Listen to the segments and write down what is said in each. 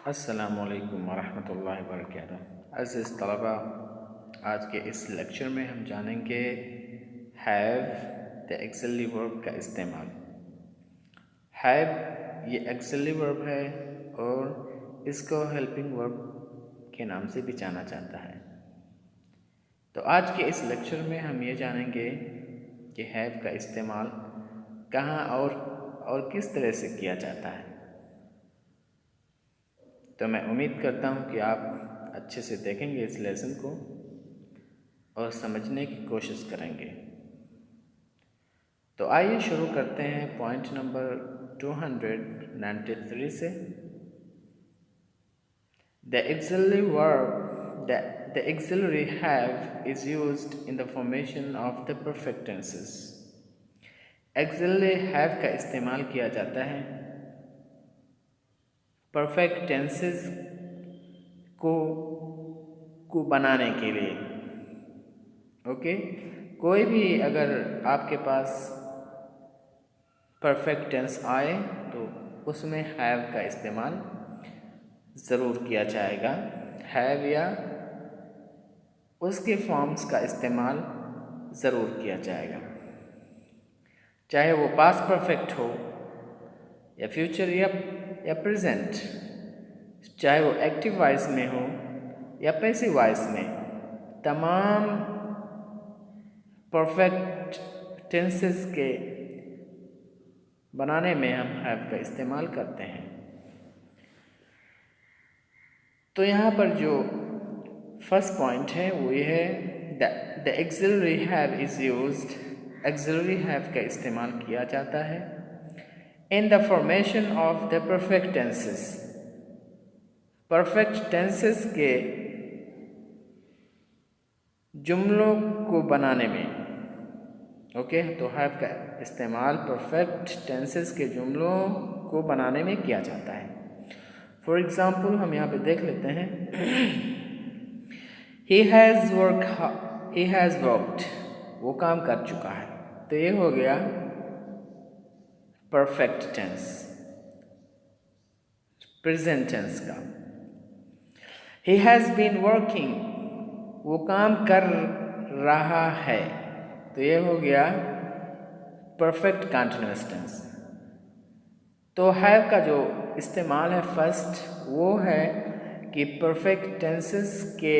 अस्सलामुअलैकुम वरहमतुल्लाहि वबरकातुहू। अज़ीज़ तलबा, आज के इस लेक्चर में हम जानेंगे हैव द एक्सिलरी वर्ब का इस्तेमाल। हैव ये एक्सिलरी वर्ब है और इसको हेल्पिंग वर्ब के नाम से भी जाना जाता है। तो आज के इस लेक्चर में हम ये जानेंगे कि हैव का इस्तेमाल कहाँ और किस तरह से किया जाता है। तो मैं उम्मीद करता हूँ कि आप अच्छे से देखेंगे इस लेसन को और समझने की कोशिश करेंगे। तो आइए शुरू करते हैं पॉइंट नंबर 293 से। The auxiliary have is used in the formation of the perfect tenses. Auxiliary have का इस्तेमाल किया जाता है परफेक्ट टेंसेस को बनाने के लिए। ओके, कोई भी अगर आपके पास परफेक्ट टेंस आए तो उसमें हैव का इस्तेमाल ज़रूर किया जाएगा। हैव या उसके फॉर्म्स का इस्तेमाल ज़रूर किया जाएगा, चाहे वो पास्ट परफेक्ट हो या फ्यूचर या प्रेजेंट, चाहे वो एक्टिव वॉइस में हो या पैसिव वॉइस में। तमाम परफेक्ट टेंसेस के बनाने में हम हैव का इस्तेमाल करते हैं। तो यहाँ पर जो फर्स्ट पॉइंट है वो ये है, the axillary have is used. Axillary have का इस्तेमाल किया जाता है in the formation of the perfect tenses. Perfect tenses के जुमलों को बनाने में। ओके, तो हैव का इस्तेमाल परफेक्ट टेंसेस के जुमलों को बनाने में किया जाता है। फॉर एग्ज़ाम्पल हम यहाँ पे देख लेते हैं, he has worked, वो काम कर चुका है। तो ये हो गया परफेक्ट टेंस, प्रेजेंट टेंस का। he has been working, वो काम कर रहा है। तो ये हो गया परफेक्ट कंटीन्यूअस टेंस। तो हैव का जो इस्तेमाल है फर्स्ट वो है कि परफेक्ट टेंसेस के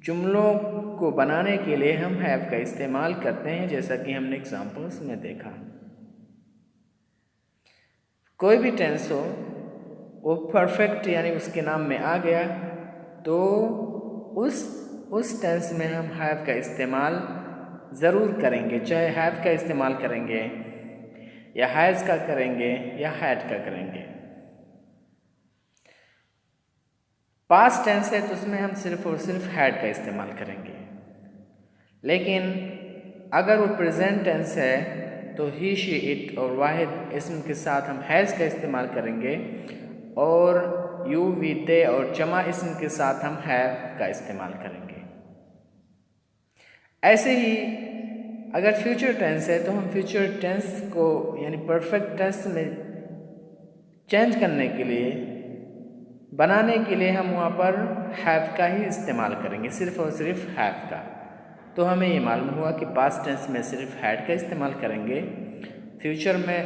जुमलों को बनाने के लिए हम हैव का इस्तेमाल करते हैं, जैसा कि हमने एग्जांपल्स में देखा। कोई भी टेंस हो वो परफेक्ट यानी उसके नाम में आ गया तो उस टेंस में हम हैव का इस्तेमाल ज़रूर करेंगे, चाहे हैव का इस्तेमाल करेंगे या हैज़ का करेंगे या हैड का करेंगे। पास्ट टेंस है तो उसमें हम सिर्फ और सिर्फ हैड का इस्तेमाल करेंगे, लेकिन अगर वो प्रेजेंट टेंस है तो ही, शी, इट और वाहिद इसम के साथ हम हैज़ का इस्तेमाल करेंगे और यू, वी, दे और जमा इसम के साथ हम हैव का इस्तेमाल करेंगे। ऐसे ही अगर फ्यूचर टेंस है तो हम फ्यूचर टेंस को यानी परफेक्ट टेंस में चेंज करने के लिए, बनाने के लिए हम वहाँ पर हैव का ही इस्तेमाल करेंगे, सिर्फ और सिर्फ हैव का। तो हमें ये मालूम हुआ कि पास्ट टेंस में सिर्फ हैड का इस्तेमाल करेंगे, फ्यूचर में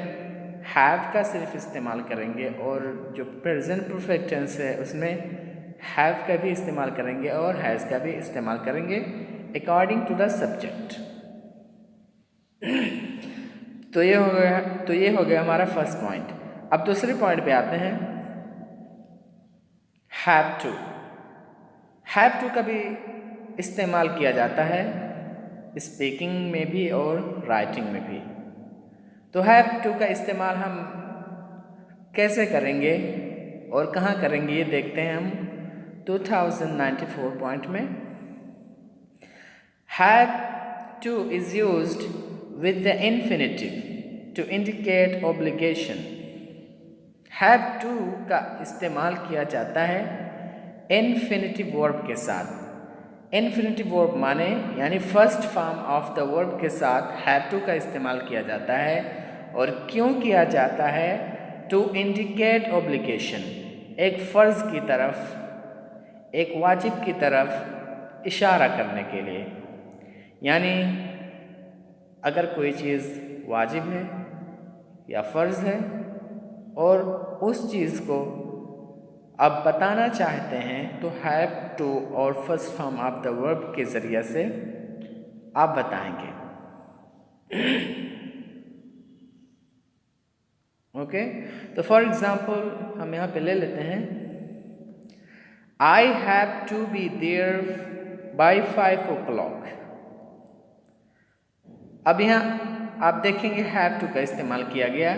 हैव का सिर्फ इस्तेमाल करेंगे और जो प्रेजेंट परफेक्ट टेंस है उसमें हैव का भी इस्तेमाल करेंगे और हैज़ का भी इस्तेमाल करेंगे अकॉर्डिंग टू द सब्जेक्ट। तो ये हो गया हमारा फर्स्ट पॉइंट। अब दूसरे पॉइंट पे आते हैं, हैव टू। हैव टू का भी इस्तेमाल किया जाता है स्पीकिंग में भी और राइटिंग में भी। तो हैव टू का इस्तेमाल हम कैसे करेंगे और कहाँ करेंगे ये देखते हैं हम 2094 पॉइंट में। Have to is used with the infinitive to indicate obligation। have to का इस्तेमाल किया जाता है infinitive verb के साथ। infinitive verb माने यानी first form of the verb के साथ have to का इस्तेमाल किया जाता है। और क्यों किया जाता है टू इंडिकेट ऑब्लिगेशन, एक फ़र्ज़ की तरफ, एक वाजिब की तरफ इशारा करने के लिए। यानी अगर कोई चीज़ वाजिब है या फ़र्ज़ है और उस चीज़ को आप बताना चाहते हैं तो हैव टू और first form of the verb के ज़रिए से आप बताएंगे। ओके, तो फॉर एग्ज़ाम्पल हम यहाँ पे ले लेते हैं, I have to be there by 5 o'clock। अब यहाँ आप देखेंगे हैव टू का इस्तेमाल किया गया,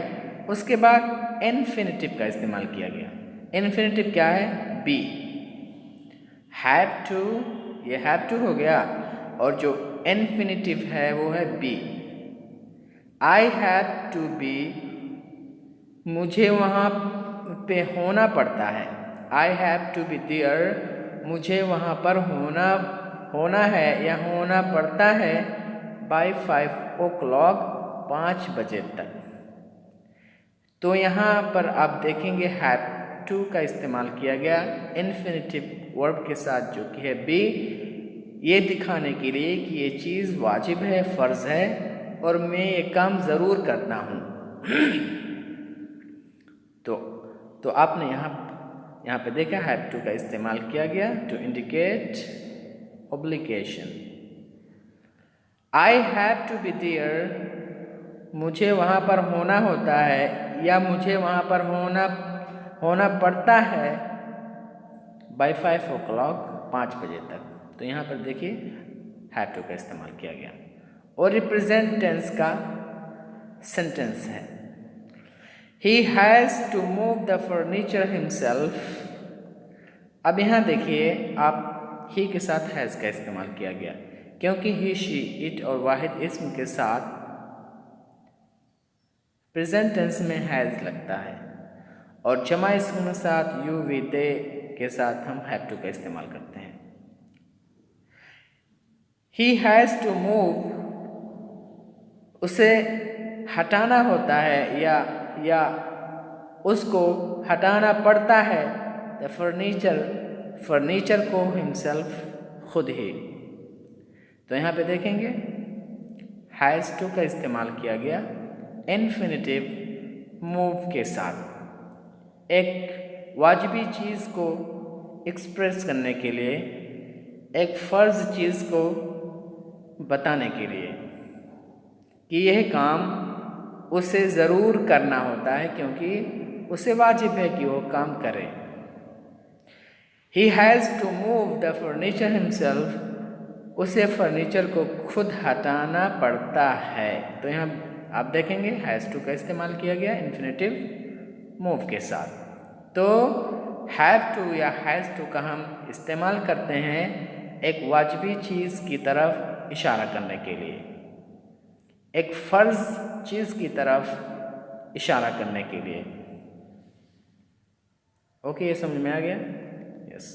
उसके बाद इन्फिनिटिव का इस्तेमाल किया गया। इन्फिनिटिव क्या है? बी। हैव टू, ये हैव टू हो गया, और जो इन्फिनिटिव है वो है be. I have to be, मुझे वहाँ पे होना पड़ता है। I have to be there, मुझे वहाँ पर होना है या होना पड़ता है बाय 5 o'clock, 5 बजे तक। तो यहाँ पर आप देखेंगे हैव टू का इस्तेमाल किया गया इन्फिनिटिव वर्ब के साथ जो कि है बी, ये दिखाने के लिए कि ये चीज़ वाजिब है, फ़र्ज़ है और मैं ये काम ज़रूर करता हूँ। तो आपने यहाँ पे देखा हैव टू का इस्तेमाल किया गया to indicate obligation. I have to be there, मुझे वहाँ पर होना होता है या मुझे वहाँ पर होना पड़ता है बाय 5 o'clock, 5 बजे तक। तो यहाँ पर देखिए हैव टू का इस्तेमाल किया गया। और रिप्रेजेंट टेंस का सेंटेंस है, he has to move the furniture himself. अब यहाँ देखिए आप ही के साथ हैज़ का इस्तेमाल किया गया, क्योंकि ही, शी, इट और वाहिद इस्म के साथ प्रेजेंट टेंस में हैज़ लगता है, और जमा इस्म के साथ यू, वी, दे के साथ हम हैव टू का इस्तेमाल करते हैं। ही हैज़ टू मूव, उसे हटाना होता है या उसको हटाना पड़ता है द फर्नीचर को हिमसेल्फ, खुद ही। तो यहाँ पे देखेंगे हैज़ टू का इस्तेमाल किया गया इन्फिनिटिव मूव के साथ, एक वाजिबी चीज़ को एक्सप्रेस करने के लिए, एक फ़र्ज़ चीज़ को बताने के लिए कि यह काम उसे ज़रूर करना होता है क्योंकि उसे वाजिब है कि वो काम करे। He has to move the furniture himself, उसे फर्नीचर को खुद हटाना पड़ता है। तो यहाँ आप देखेंगे हैज़ टू का इस्तेमाल किया गया इन्फिनिटिव मूव के साथ। तो हैव टू या हैज़ टू का हम इस्तेमाल करते हैं एक वाजिबी चीज़ की तरफ इशारा करने के लिए, एक फ़र्ज़ चीज़ की तरफ इशारा करने के लिए। ओके, ये समझ में आ गया? यस।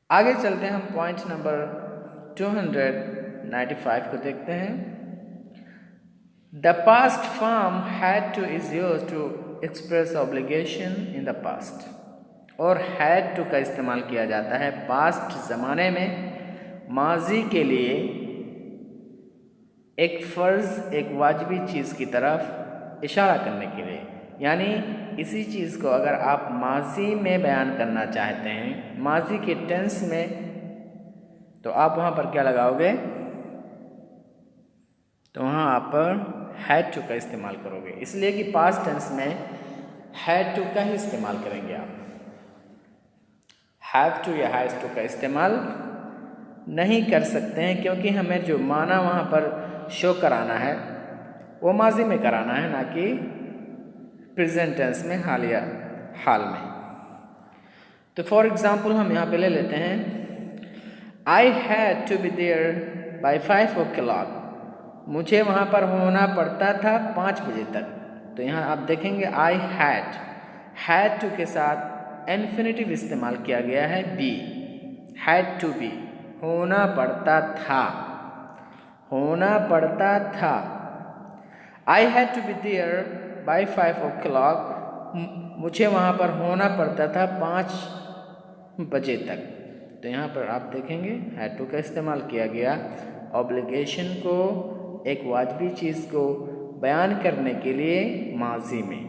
आगे चलते हैं, हम पॉइंट नंबर 295 को देखते हैं। The past form had to is used to express obligation in the past, और हैड टू का इस्तेमाल किया जाता है पास्ट ज़माने में माजी के लिए एक फ़र्ज़, एक वाजिबी चीज़ की तरफ इशारा करने के लिए। यानी इसी चीज़ को अगर आप माजी में बयान करना चाहते हैं, माजी के टेंस में, तो आप वहाँ पर क्या लगाओगे? तो वहाँ आप हैड टू का इस्तेमाल करोगे, इसलिए कि पास्ट टेंस में हैड टू का ही इस्तेमाल करेंगे आप। हैव टू या हैज़ टू का इस्तेमाल नहीं कर सकते हैं क्योंकि हमें जो माना वहाँ पर शो कराना है वो माजी में कराना है, ना कि प्रेजेंट टेंस में, हालिया हाल में। तो फॉर एग्ज़ाम्पल हम यहाँ पे ले लेते हैं, I had to be there by 5 o'clock, मुझे वहाँ पर होना पड़ता था 5 बजे तक। तो यहाँ आप देखेंगे आई हैड टू के साथ इन्फिनिटिव इस्तेमाल किया गया है बी, हैड टू बी, होना पड़ता था, होना पड़ता था। I had to be there by 5 o'clock, मुझे वहाँ पर होना पड़ता था 5 बजे तक। तो यहाँ पर आप देखेंगे हैड टू का इस्तेमाल किया गया ऑब्लिगेशन को, एक वाजबी चीज़ को बयान करने के लिए माजी में।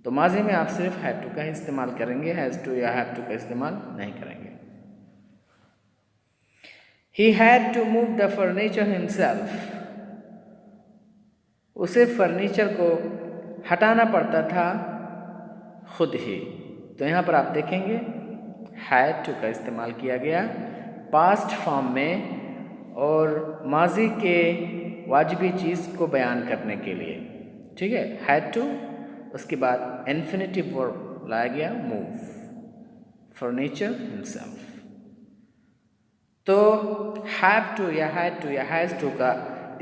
तो माजी में आप सिर्फ हैड टू का ही इस्तेमाल करेंगे, हैज़ टू या हैव टू का इस्तेमाल नहीं करेंगे। He had to move the furniture himself. उसे फर्नीचर को हटाना पड़ता था खुद ही। तो यहाँ पर आप देखेंगे had to का इस्तेमाल किया गया पास्ट फॉर्म में और माजी के वाजिबी चीज़ को बयान करने के लिए, ठीक है। had to, उसके बाद इन्फिनिटिव वर्ब लाया गया मूव, फर्नीचर हिमसेल्फ। तो हैव टू या हैड टू या हैज़ टू का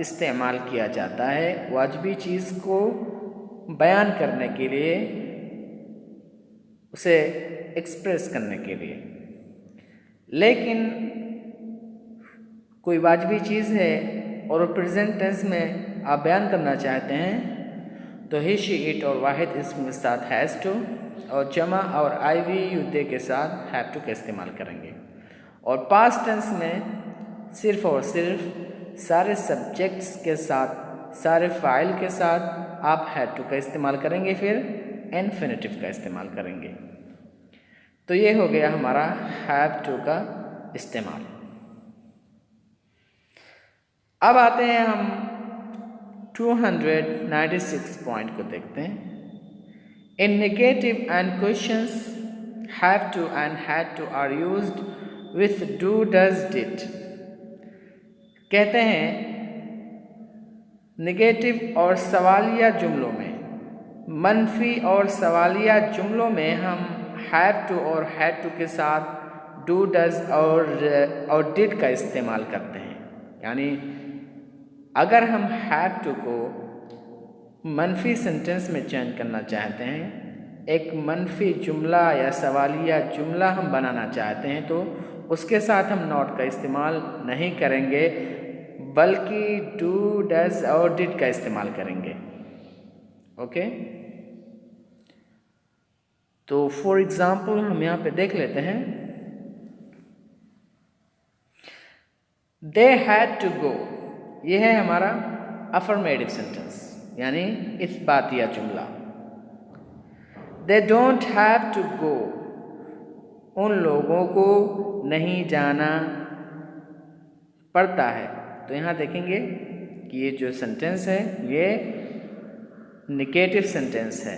इस्तेमाल किया जाता है वाजिबी चीज़ को बयान करने के लिए, उसे एक्सप्रेस करने के लिए। लेकिन कोई वाजिबी चीज़ है और प्रेजेंट टेंस में आप बयान करना चाहते हैं तो ही शी इट और वाहिद इसम के साथ हैज़ टू और जमा और आई वी युद्धे के साथ हैव टू का इस्तेमाल करेंगे। और पास्ट टेंस में सिर्फ और सिर्फ सारे सब्जेक्ट्स के साथ, सारे फाइल के साथ आप हैड टू का इस्तेमाल करेंगे, फिर इन्फिनिटिव का इस्तेमाल करेंगे। तो ये हो गया हमारा हैव टू का इस्तेमाल। अब आते हैं हम 296 पॉइंट को देखते हैं। In negative and questions have to and had to are used with do does did। कहते हैं नेगेटिव और सवालिया जुमलों में, मनफी और सवालिया जुमलों में हम हैव टू और हैड टू के साथ डू डज और डिड का इस्तेमाल करते हैं। यानी अगर हम हैव टू को मनफी सेंटेंस में चेंज करना चाहते हैं, एक मनफी जुमला या सवालिया जुमला हम बनाना चाहते हैं, तो उसके साथ हम नॉट का इस्तेमाल नहीं करेंगे, बल्कि डू डज और डिड का इस्तेमाल करेंगे। ओके, तो फॉर एग्जाम्पल हम यहाँ पे देख लेते हैं। दे हैड टू गो, ये है हमारा अफर्मेटिव सेंटेंस यानी इस्बातिया जुमला। They don't have to go, उन लोगों को नहीं जाना पड़ता है। तो यहाँ देखेंगे कि ये जो सेंटेंस है ये नेगेटिव सेंटेंस है,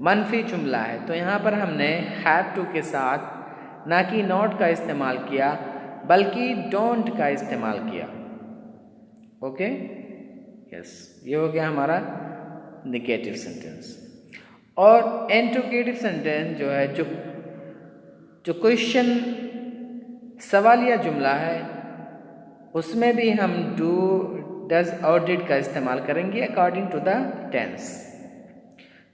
मनफी जुमला है। तो यहाँ पर हमने हैव टू के साथ ना कि नॉट का इस्तेमाल किया, बल्कि डोंट का इस्तेमाल किया। ओके, यस, ये हो गया हमारा नेगेटिव सेंटेंस। और इंट्रोगेटिव सेंटेंस जो है, जो क्वेश्चन सवालिया जुमला है, उसमें भी हम डू डज और डिड का इस्तेमाल करेंगे अकॉर्डिंग टू द टेंस।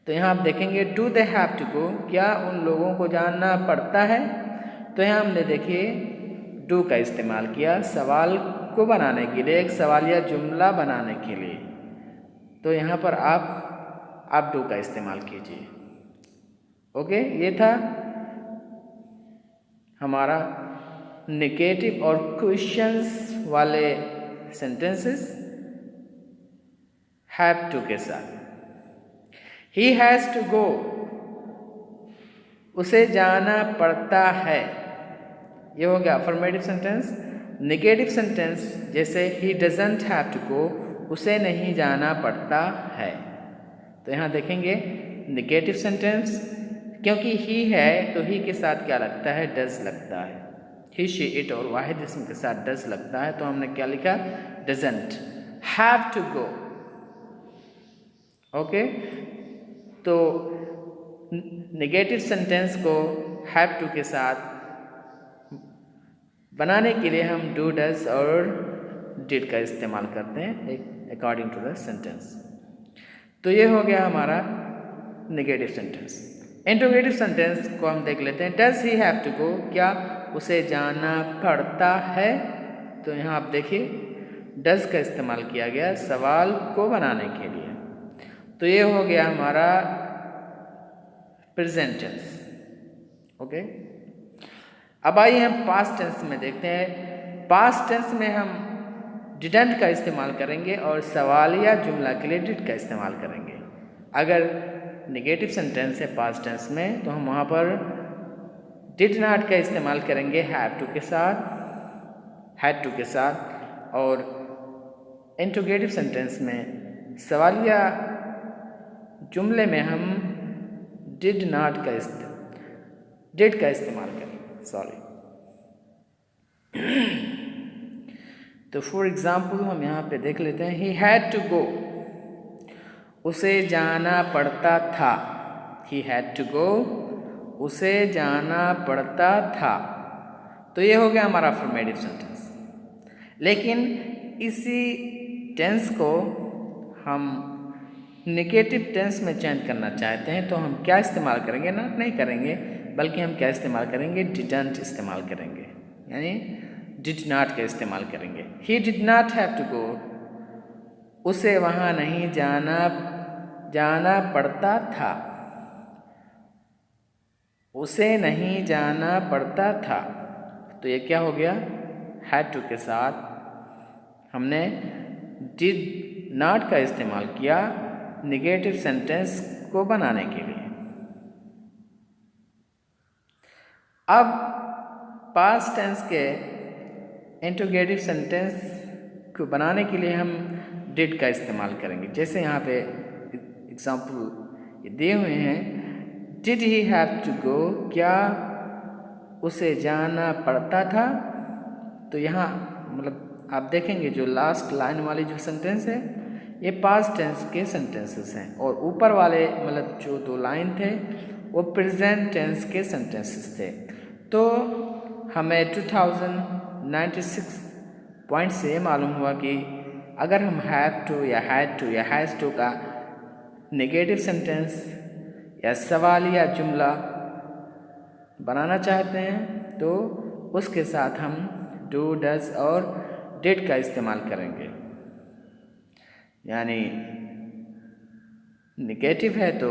तो यहाँ आप देखेंगे do they have to go, क्या उन लोगों को जानना पड़ता है। तो यहाँ हमने देखिए डू का इस्तेमाल किया सवाल को बनाने के लिए, एक सवालिया जुमला बनाने के लिए। तो यहाँ पर आप डू का इस्तेमाल कीजिए। ओके, ये था हमारा नेगेटिव और क्वेश्चंस वाले सेंटेंसेस हैव टू के साथ। ही हैज़ टू गो, उसे जाना पड़ता है, ये हो गया अफर्मेटिव सेंटेंस। नेगेटिव सेंटेंस जैसे he doesn't have to go, उसे नहीं जाना पड़ता है। तो यहाँ देखेंगे नेगेटिव सेंटेंस, क्योंकि ही है तो ही के साथ क्या लगता है, डज लगता है। ही शी इट और वाहिद इसम के साथ डज लगता है, तो हमने क्या लिखा, doesn't have to go. Okay, तो नेगेटिव सेंटेंस को हैव टू के साथ बनाने के लिए हम डू डज और डिड का इस्तेमाल करते हैं अकॉर्डिंग टू द सेंटेंस। तो ये हो गया हमारा नेगेटिव सेंटेंस। इंट्रोगेटिव सेंटेंस को हम देख लेते हैं। Does he have to go, क्या उसे जाना पड़ता है। तो यहाँ आप देखिए डज का इस्तेमाल किया गया सवाल को बनाने के लिए। तो ये हो गया हमारा प्रेजेंट टेंस। ओके, अब आइए हम पास्ट टेंस में देखते हैं। पास्ट टेंस में हम डिडंट का इस्तेमाल करेंगे और सवालिया जुमला के लिए डिड का इस्तेमाल करेंगे। अगर नेगेटिव सेंटेंस है पास्ट टेंस में तो हम वहाँ पर डिड नॉट का इस्तेमाल करेंगे हैव टू के साथ, हैड टू के साथ, और इंट्रोगेटिव सेंटेंस में सवालिया जुमले में हम डिड नॉट का डिड का इस्तेमाल करेंगे। सॉरी। तो फॉर एग्जाम्पल हम यहाँ पे देख लेते हैं, ही हैड टू गो, उसे जाना पड़ता था। ही हैड टू गो, उसे जाना पड़ता था। तो ये हो गया हमारा अफर्मेटिव सेंटेंस। लेकिन इसी टेंस को हम नेगेटिव टेंस में चेंज करना चाहते हैं तो हम क्या इस्तेमाल करेंगे? नॉट नहीं करेंगे, बल्कि हम क्या इस्तेमाल करेंगे? डिडंट इस्तेमाल करेंगे, यानी डिड नॉट का इस्तेमाल करेंगे। He did not have to go, उसे वहाँ नहीं जाना पड़ता था। उसे नहीं जाना पड़ता था। तो ये क्या हो गया? हैड टू के साथ हमने डिड नॉट का इस्तेमाल किया नेगेटिव सेंटेंस को बनाने के लिए। अब पास्ट टेंस के इंट्रोगेटिव सेंटेंस को बनाने के लिए हम डिड का इस्तेमाल करेंगे। जैसे यहाँ पे एग्जाम्पल दिए हुए हैं, did he have to go, क्या उसे जाना पड़ता था। तो यहाँ मतलब आप देखेंगे जो लास्ट लाइन वाली जो सेंटेंस है ये पास्ट टेंस के सेंटेंसेस हैं, और ऊपर वाले मतलब जो दो लाइन थे वो प्रेजेंट टेंस के सेंटेंसेस थे। तो हमें 2096 पॉइंट से ये मालूम हुआ कि अगर हम हैव टू या हैड टू या हैज़ टू का नेगेटिव सेंटेंस या सवालिया जुमला बनाना चाहते हैं तो उसके साथ हम डू, डज और डिड का इस्तेमाल करेंगे। यानी नेगेटिव है तो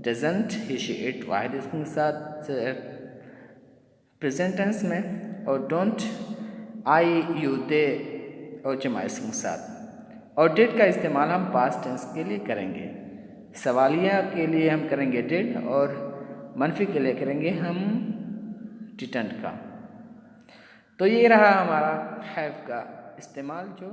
डजंट, ही, शी, इट वाहिद इसके साथ प्रेजेंट टेंस में, और डोंट आई, यू, दे और जमा इसके साथ। और डिड का इस्तेमाल हम पास्ट टेंस के लिए करेंगे। सवालिया के लिए हम करेंगे डिड और मनफी के लिए करेंगे हम डिडंट का। तो ये रहा हमारा हैव का इस्तेमाल जो